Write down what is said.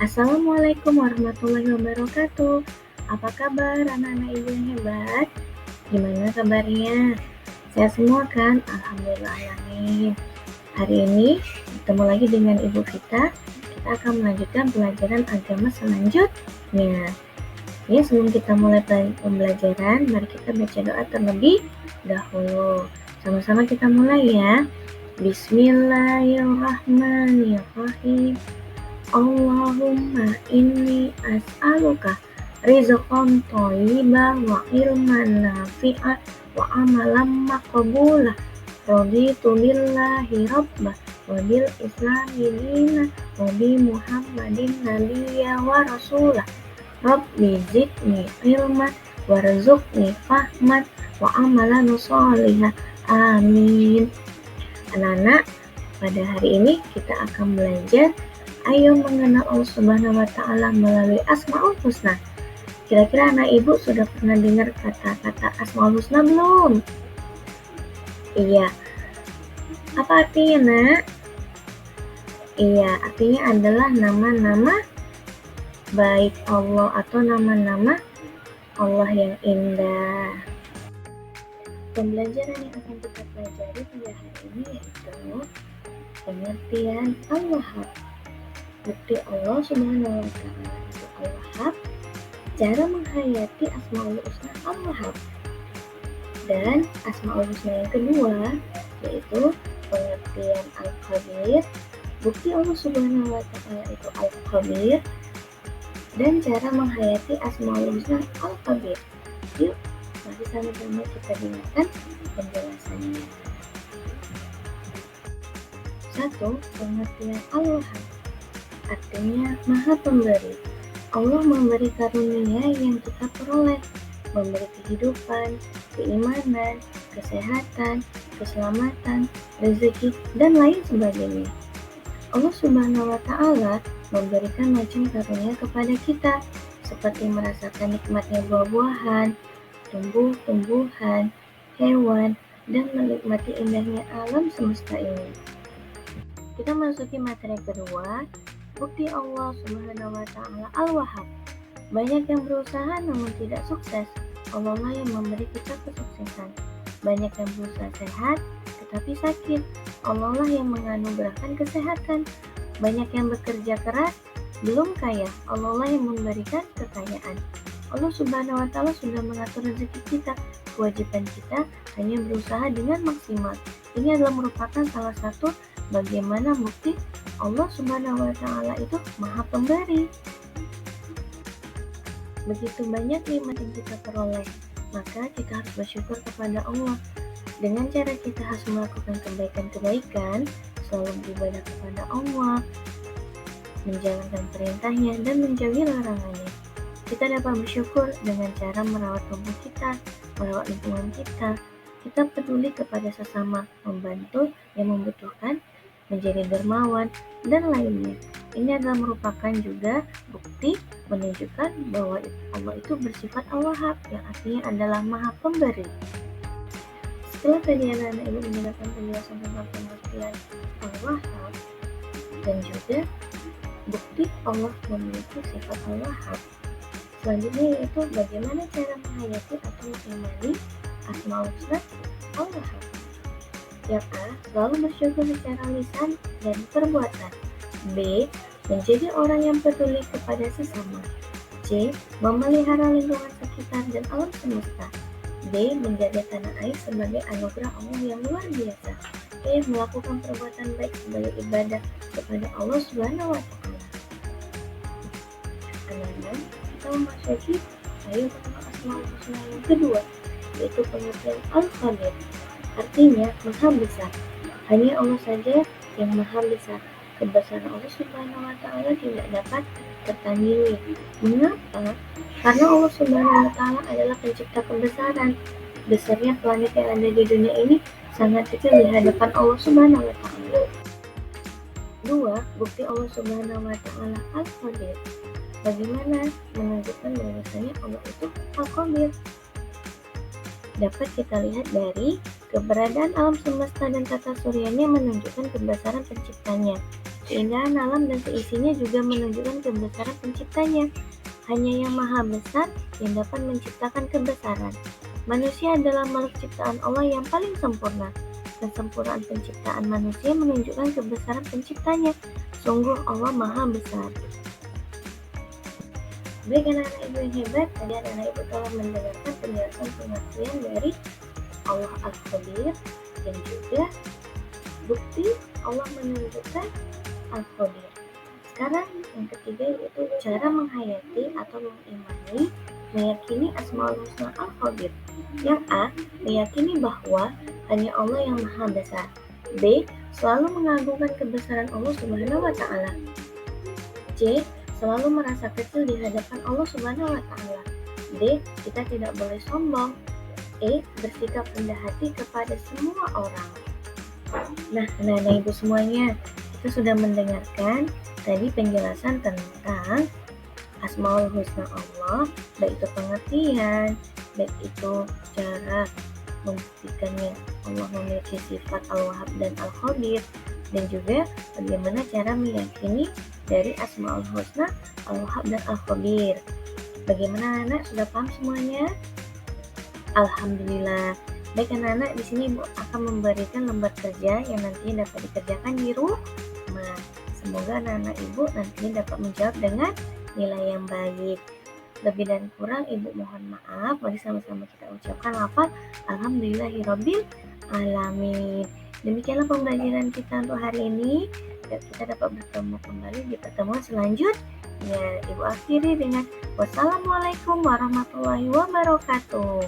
Assalamualaikum warahmatullahi wabarakatuh. Apa kabar anak-anak ibu yang hebat? Gimana kabarnya? Sehat semua kan? Alhamdulillah alamin. Hari ini bertemu lagi dengan Ibu Vita. Kita akan melanjutkan pelajaran agama selanjutnya. Ya, sebelum kita mulai pembelajaran, mari kita baca doa terlebih dahulu. Sama-sama kita mulai ya. Bismillahirrahmanirrahim. Allahumma inni as'aluka rizqan thayyiban wa ilman nafi'an wa amalan maqbulah. Raditu billahi rabbah wa bil islami dina wa bi muhammadin nabiyya wa rasulah. Rabbi zidni ilman warzuqni fahman wa amalan sholihah. Amin. Anak-anak, pada hari ini kita akan belajar ayo mengenal Allah Subhanahu wa Ta'ala melalui Asmaul Husna. Kira-kira anak ibu sudah pernah dengar kata-kata Asmaul Husna belum? Iya. Apa artinya, Nak? Iya, artinya adalah nama-nama baik Allah atau nama-nama Allah yang indah. Pembelajaran yang akan kita pelajari pada hari ini yaitu pengertian Al-Wahhab. Bukti Allah Subhanahu wa Ta'ala itu Al-Wahhab, cara menghayati Asmaul Husna Al-Wahhab. Dan Asmaul Husna yang kedua yaitu pengertian Al-Khabir. Bukti Allah Subhanahu wa Ta'ala itu Al-Khabir dan cara menghayati Asmaul Husna Al-Khabir. Yuk, mari sama-sama kita dengarkan penjelasannya. 1. Pengertian Al-Wahhab. Artinya Maha Pemberi. Allah memberi karunia yang kita peroleh, memberi kehidupan, keimanan, kesehatan, keselamatan, rezeki, dan lain sebagainya. Allah Subhanahu wa Ta'ala memberikan macam karunia kepada kita, seperti merasakan nikmatnya buah-buahan, tumbuh-tumbuhan, hewan, dan menikmati indahnya alam semesta ini. Kita masuki materi kedua. Bukti Allah Subhanahu wa Ta'ala Al-Wahhab. Banyak yang berusaha namun tidak sukses. Allah lah yang memberi kita kesuksesan. Banyak yang berusaha sehat tetapi sakit. Allah lah yang menganugerahkan kesehatan. Banyak yang bekerja keras belum kaya. Allah lah yang memberikan kekayaan. Allah Subhanahu wa Ta'ala sudah mengatur rezeki kita. Kewajiban kita hanya berusaha dengan maksimal. Ini adalah merupakan salah satu bagaimana bukti Allah Subhanahu wa Ta'ala itu Maha Pemberi. Begitu banyak nikmat yang kita peroleh, maka kita harus bersyukur kepada Allah. Dengan cara kita harus melakukan kebaikan-kebaikan, selalu beribadah kepada Allah, menjalankan perintahnya dan menjauhi larangannya. Kita dapat bersyukur dengan cara merawat tubuh kita, merawat lingkungan kita. Kita peduli kepada sesama, membantu yang membutuhkan, menjadi dermawan, dan lainnya. Ini adalah merupakan juga bukti menunjukkan bahwa Allah itu bersifat Al-Wahhab, yang artinya adalah Maha Pemberi. Setelah tadi anak-anak ibu mendengarkan penjelasan tentang pengertian Al-Wahhab dan juga bukti Allah memiliki sifat Al-Wahhab, selanjutnya yaitu bagaimana cara menghayati atau mengimani Asmaul Husna Al-Wahhab. Yang A. Selalu bersyukur secara lisan dan perbuatan. B. Menjadi orang yang peduli kepada sesama. C. Memelihara lingkungan sekitar dan alam semesta. D. Menjaga tanah air sebagai anugerah Allah yang luar biasa. E. Melakukan perbuatan baik sebagai ibadah kepada Allah Subhanahu wa Ta'ala. Anak-anak, kita memasuki ayo mengenal Asmaul Husna yang kedua, yaitu pengertian Al-Khabir. Artinya Maha Besar. Hanya Allah saja yang Maha Besar. Kebesaran Allah Subhanahu wa Ta'ala tidak dapat tertandingi. Mengapa? Karena Allah Subhanahu wa Ta'ala adalah pencipta kebesaran. Besarnya planet yang ada di dunia ini sangat kecil di hadapan Allah Subhanahu wa Ta'ala. 2. Bukti Allah Subhanahu wa Ta'ala Al-Qadir. Bagaimana menunjukkan bahwasanya Allah itu Al-Qadir? Dapat kita lihat dari keberadaan alam semesta dan tata suryanya menunjukkan kebesaran penciptanya. Keindahan alam dan seisinya juga menunjukkan kebesaran penciptanya. Hanya yang maha besar yang dapat menciptakan kebesaran. Manusia adalah makhluk ciptaan Allah yang paling sempurna. Kesempurnaan penciptaan manusia menunjukkan kebesaran penciptanya. Sungguh Allah maha besar. Baik anak-anak ibu yang hebat, tadi anak-anak ibu telah mendengarkan penjelasan pengertian dari Allah Al-Khabir dan juga bukti Allah menunjukkan Al-Khabir. Sekarang yang ketiga yaitu cara menghayati atau mengimani, meyakini Asmaul Husna Al-Khabir. Yang A, meyakini bahwa hanya Allah yang maha besar. B, selalu mengagungkan kebesaran Allah Subhanahu wa Ta'ala. C, selalu merasa kecil di hadapan Allah Subhanahu wa Ta'ala. D, kita tidak boleh sombong. E, bersikap rendah hati kepada semua orang. Nah, anak-anak ibu semuanya, kita sudah mendengarkan tadi penjelasan tentang Asmaul Husna Allah, baik itu pengertian, baik itu cara membuktikannya Allah memiliki sifat Al-Wahhab dan Al-Khabir, dan juga bagaimana cara meyakini dari Asmaul Husna Al-Wahhab dan Al-Khabir. Bagaimana anak sudah paham semuanya? Alhamdulillah. Baik anak-anak, di sini Ibu akan memberikan lembar kerja yang nantinya dapat dikerjakan di rumah. Semoga anak-anak Ibu nantinya dapat menjawab dengan nilai yang baik. Lebih dan kurang Ibu mohon maaf. Mari sama-sama kita ucapkan lafaz Alhamdulillahirabbil alamin. Demikianlah pembelajaran kita untuk hari ini. Dan kita dapat bertemu kembali di pertemuan selanjutnya. Ibu akhiri dengan wassalamualaikum warahmatullahi wabarakatuh.